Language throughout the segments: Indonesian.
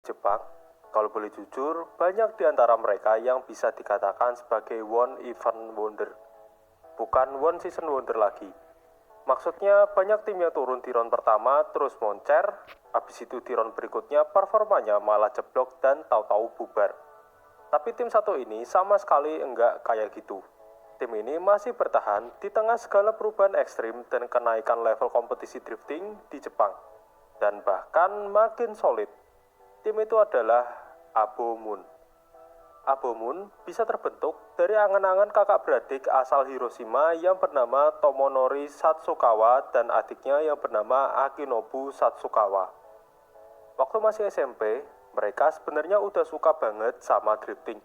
Jepang, kalau boleh jujur, banyak di antara mereka yang bisa dikatakan sebagai one event wonder, bukan one season wonder lagi. Maksudnya banyak tim yang turun di round pertama terus moncer, habis itu di round berikutnya performanya malah jeblok dan tahu-tahu bubar. Tapi tim satu ini sama sekali enggak kayak gitu. Tim ini masih bertahan di tengah segala perubahan ekstrim dan kenaikan level kompetisi drifting di Jepang. Dan bahkan makin solid. Tim itu adalah Abomun. Abomun bisa terbentuk dari angan-angan kakak beradik asal Hiroshima yang bernama Tomonori Satsukawa dan adiknya yang bernama Akinobu Satsukawa. Waktu masih SMP, mereka sebenarnya udah suka banget sama drifting.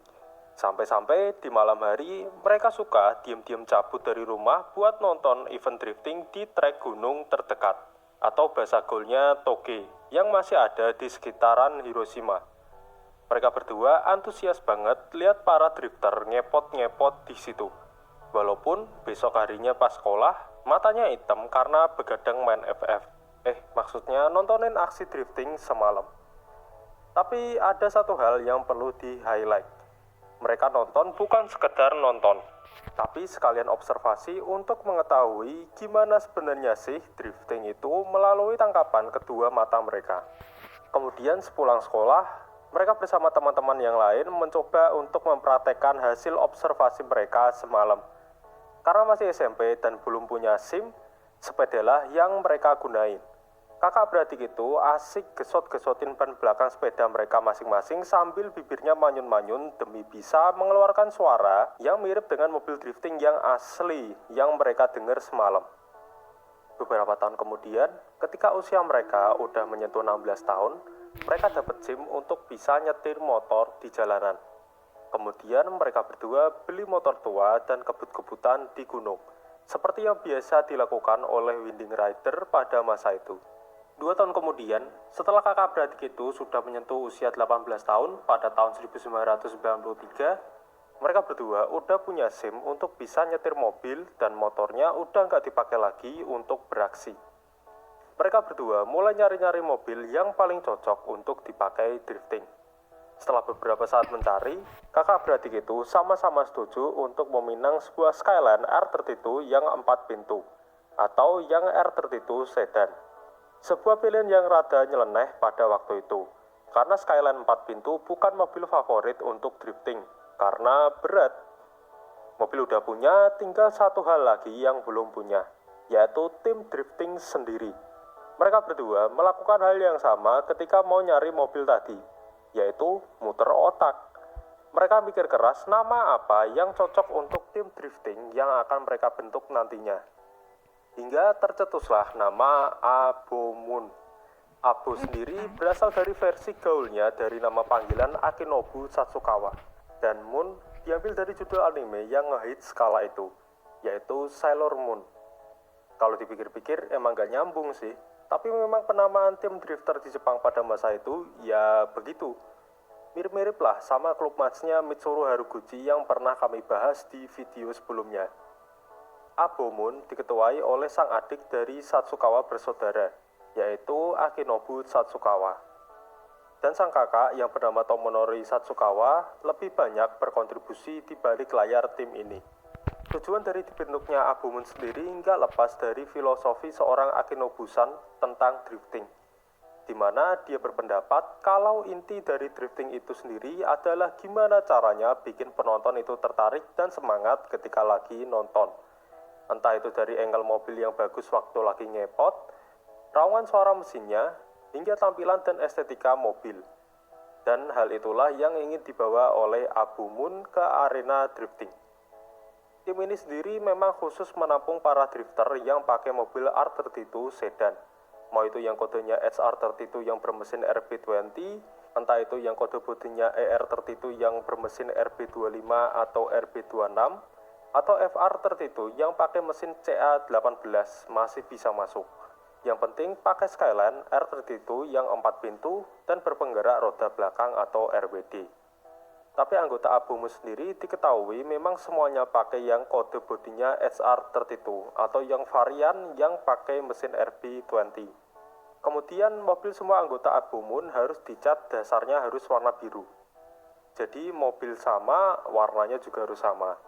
Sampai-sampai di malam hari, mereka suka diam-diam cabut dari rumah buat nonton event drifting di trek gunung terdekat, atau bahasa gaulnya Toge, yang masih ada di sekitaran Hiroshima. Mereka berdua antusias banget lihat para drifter ngepot-ngepot di situ. Walaupun besok harinya pas sekolah, matanya hitam karena begadang main FF. Maksudnya nontonin aksi drifting semalam. Tapi ada satu hal yang perlu di-highlight. Mereka nonton bukan sekedar nonton, tapi sekalian observasi untuk mengetahui gimana sebenarnya sih drifting itu melalui tangkapan kedua mata mereka. Kemudian sepulang sekolah, mereka bersama teman-teman yang lain mencoba untuk mempraktekkan hasil observasi mereka semalam. Karena masih SMP dan belum punya SIM, sepedalah yang mereka gunain. Kakak beradik itu asik gesot-gesotin ban belakang sepeda mereka masing-masing sambil bibirnya manyun-manyun demi bisa mengeluarkan suara yang mirip dengan mobil drifting yang asli yang mereka dengar semalam. Beberapa tahun kemudian, ketika usia mereka udah menyentuh 16 tahun, mereka dapat SIM untuk bisa nyetir motor di jalanan. Kemudian mereka berdua beli motor tua dan kebut-kebutan di gunung, seperti yang biasa dilakukan oleh winding rider pada masa itu. 2 tahun kemudian, setelah kakak beradik itu sudah menyentuh usia 18 tahun pada tahun 1993, mereka berdua udah punya SIM untuk bisa nyetir mobil dan motornya udah nggak dipakai lagi untuk beraksi. Mereka berdua mulai nyari-nyari mobil yang paling cocok untuk dipakai drifting. Setelah beberapa saat mencari, kakak beradik itu sama-sama setuju untuk meminang sebuah Skyline R32 yang 4 pintu, atau yang R32 sedan. Sebuah pilihan yang rada nyeleneh pada waktu itu, karena Skyline 4 pintu bukan mobil favorit untuk drifting, karena berat. Mobil udah punya, tinggal satu hal lagi yang belum punya, yaitu tim drifting sendiri. Mereka berdua melakukan hal yang sama ketika mau nyari mobil tadi, yaitu muter otak. Mereka mikir keras nama apa yang cocok untuk tim drifting yang akan mereka bentuk nantinya. Hingga tercetuslah nama Abomun. Abo sendiri berasal dari versi gaulnya dari nama panggilan Akinobu Satsukawa. Dan Moon diambil dari judul anime yang ngehits kala itu, yaitu Sailor Moon. Kalau dipikir-pikir emang gak nyambung sih, tapi memang penamaan tim drifter di Jepang pada masa itu ya begitu. Mirip-mirip lah sama klub matchnya Mitsuru Haruguchi yang pernah kami bahas di video sebelumnya. Abomun diketuai oleh sang adik dari Satsukawa bersaudara, yaitu Akinobu Satsukawa. Dan sang kakak yang bernama Tomonori Satsukawa lebih banyak berkontribusi di balik layar tim ini. Tujuan dari dibentuknya Abomun sendiri nggak lepas dari filosofi seorang Akinobu-san tentang drifting, di mana dia berpendapat kalau inti dari drifting itu sendiri adalah gimana caranya bikin penonton itu tertarik dan semangat ketika lagi nonton. Entah itu dari angle mobil yang bagus waktu lagi ngepot, raungan suara mesinnya, hingga tampilan dan estetika mobil. Dan hal itulah yang ingin dibawa oleh Abomun ke arena drifting. Tim ini sendiri memang khusus menampung para drifter yang pakai mobil R32 sedan. Mau itu yang kodenya SR32 yang bermesin RB20, entah itu yang kode bodinya ER32 yang bermesin RB25 atau RB26, atau FR32 yang pakai mesin CA18 masih bisa masuk. Yang penting pakai Skyline R32 yang 4 pintu dan berpenggerak roda belakang atau RWD. Tapi anggota Abomun sendiri diketahui memang semuanya pakai yang kode bodinya SR32 atau yang varian yang pakai mesin RB20. Kemudian mobil semua anggota Abu Moon harus dicat dasarnya harus warna biru. Jadi mobil sama, warnanya juga harus sama.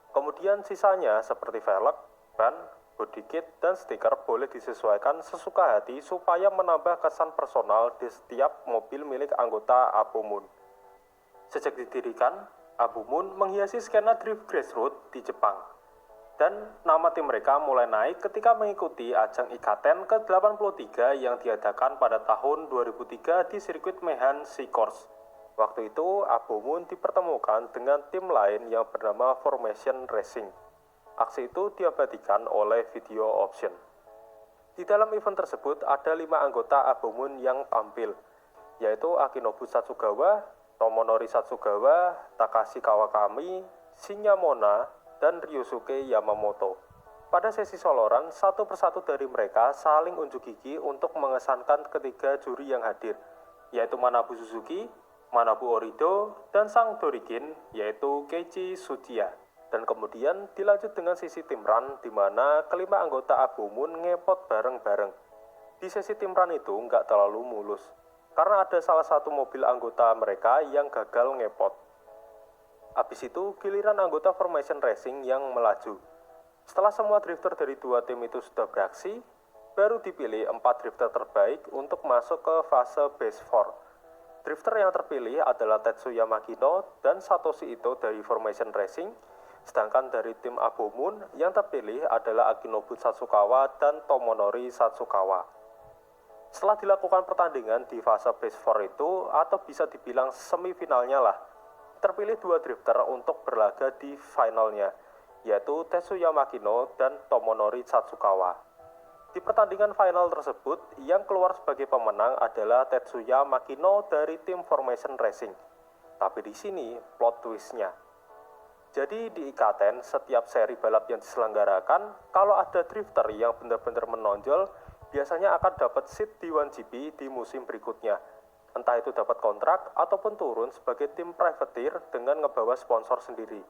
Kemudian sisanya seperti velg, ban, body kit, dan stiker boleh disesuaikan sesuka hati supaya menambah kesan personal di setiap mobil milik anggota Abu Moon. Sejak didirikan, Abu Moon menghiasi skena drift grassroots di Jepang. Dan nama tim mereka mulai naik ketika mengikuti ajang Ikaten ke-83 yang diadakan pada tahun 2003 di sirkuit Mehan Seacourse. Waktu itu, Abu Moon dipertemukan dengan tim lain yang bernama Formation Racing. Aksi itu diabadikan oleh Video Option. Di dalam event tersebut ada 5 anggota Abu Moon yang tampil, yaitu Akinobu Satsugawa, Tomonori Satsugawa, Takashi Kawakami, Shinya Mona, dan Ryosuke Yamamoto. Pada sesi soloran, satu persatu dari mereka saling unjuk gigi untuk mengesankan ketiga juri yang hadir, yaitu Manabu Suzuki, Manabu Orido, dan sang Dorikin, yaitu Keiichi Tsuchiya. Dan kemudian dilanjut dengan sisi tim run, di mana kelima anggota Abu Moon ngepot bareng-bareng. Di sesi tim run itu nggak terlalu mulus, karena ada salah satu mobil anggota mereka yang gagal ngepot. Habis itu, giliran anggota Formation Racing yang melaju. Setelah semua drifter dari 2 tim itu sudah beraksi, baru dipilih 4 drifter terbaik untuk masuk ke fase Base 4. Drifter yang terpilih adalah Tetsuya Makino dan Satoshi Ito dari Formation Racing, sedangkan dari tim Abu Moon yang terpilih adalah Akinobu Satsukawa dan Tomonori Satsukawa. Setelah dilakukan pertandingan di fase Base 4 itu, atau bisa dibilang semifinalnya lah, terpilih 2 drifter untuk berlaga di finalnya, yaitu Tetsuya Makino dan Tomonori Satsukawa. Di pertandingan final tersebut, yang keluar sebagai pemenang adalah Tetsuya Makino dari tim Formation Racing. Tapi di sini plot twistnya. Jadi di Ikaten, setiap seri balap yang diselenggarakan, kalau ada drifter yang benar-benar menonjol, biasanya akan dapat seat di 1GP di musim berikutnya. Entah itu dapat kontrak ataupun turun sebagai tim privateer dengan ngebawa sponsor sendiri.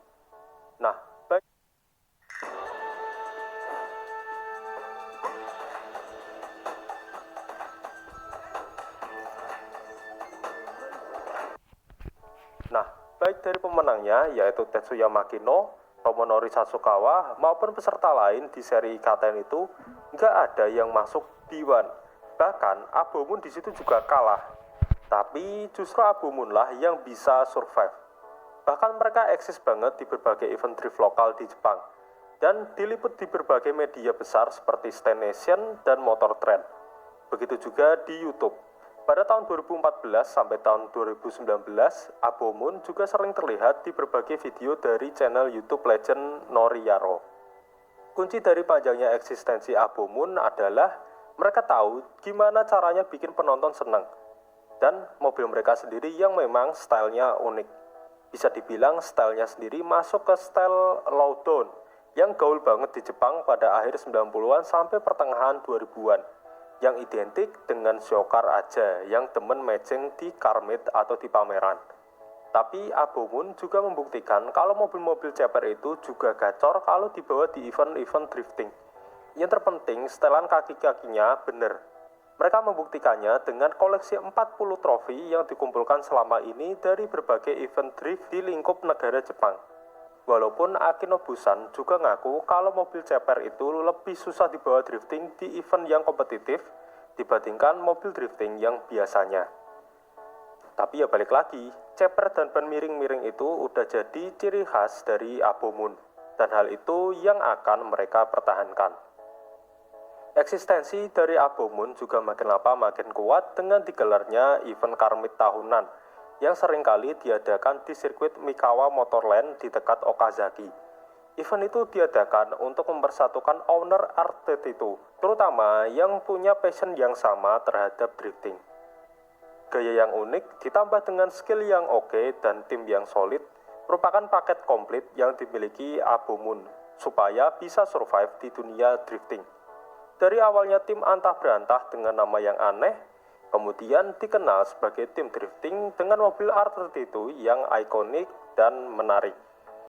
Nah, baik. Baik dari pemenangnya yaitu Tetsuya Makino, Tomonori Satsukawa maupun peserta lain di seri Ikaten itu nggak ada yang masuk D1. Bahkan Abu Moon di situ juga kalah. Tapi justru Abu Moon lah yang bisa survive. Bahkan mereka eksis banget di berbagai event drift lokal di Jepang dan diliput di berbagai media besar seperti Stan Nation dan Motor Trend. Begitu juga di YouTube. Pada tahun 2014 sampai tahun 2019, Abu Moon juga sering terlihat di berbagai video dari channel YouTube legend Noriyaro. Kunci dari panjangnya eksistensi Abu Moon adalah mereka tahu gimana caranya bikin penonton senang. Dan mobil mereka sendiri yang memang stylenya unik. Bisa dibilang stylenya sendiri masuk ke style lowdown yang gaul banget di Jepang pada akhir 90-an sampai pertengahan 2000-an. Yang identik dengan showcar aja yang demen matching di car meet atau di pameran. Tapi Abu Moon juga membuktikan kalau mobil-mobil ceper itu juga gacor kalau dibawa di event-event drifting. Yang terpenting setelan kaki-kakinya bener. Mereka membuktikannya dengan koleksi 40 trofi yang dikumpulkan selama ini dari berbagai event drift di lingkup negara Jepang. Walaupun Akinobu-san juga ngaku kalau mobil ceper itu lebih susah dibawa drifting di event yang kompetitif dibandingkan mobil drifting yang biasanya. Tapi ya balik lagi, ceper dan ban miring-miring itu udah jadi ciri khas dari Abu Moon, dan hal itu yang akan mereka pertahankan. Eksistensi dari Abu Moon juga makin lama makin kuat dengan digelarnya event car meet tahunan yang seringkali diadakan di sirkuit Mikawa Motorland di dekat Okazaki. Event itu diadakan untuk mempersatukan owner R32, terutama yang punya passion yang sama terhadap drifting. Gaya yang unik ditambah dengan skill yang oke dan tim yang solid merupakan paket komplit yang dimiliki Abu Moon supaya bisa survive di dunia drifting. Dari awalnya tim antah berantah dengan nama yang aneh, kemudian dikenal sebagai tim drifting dengan mobil R32 yang ikonik dan menarik.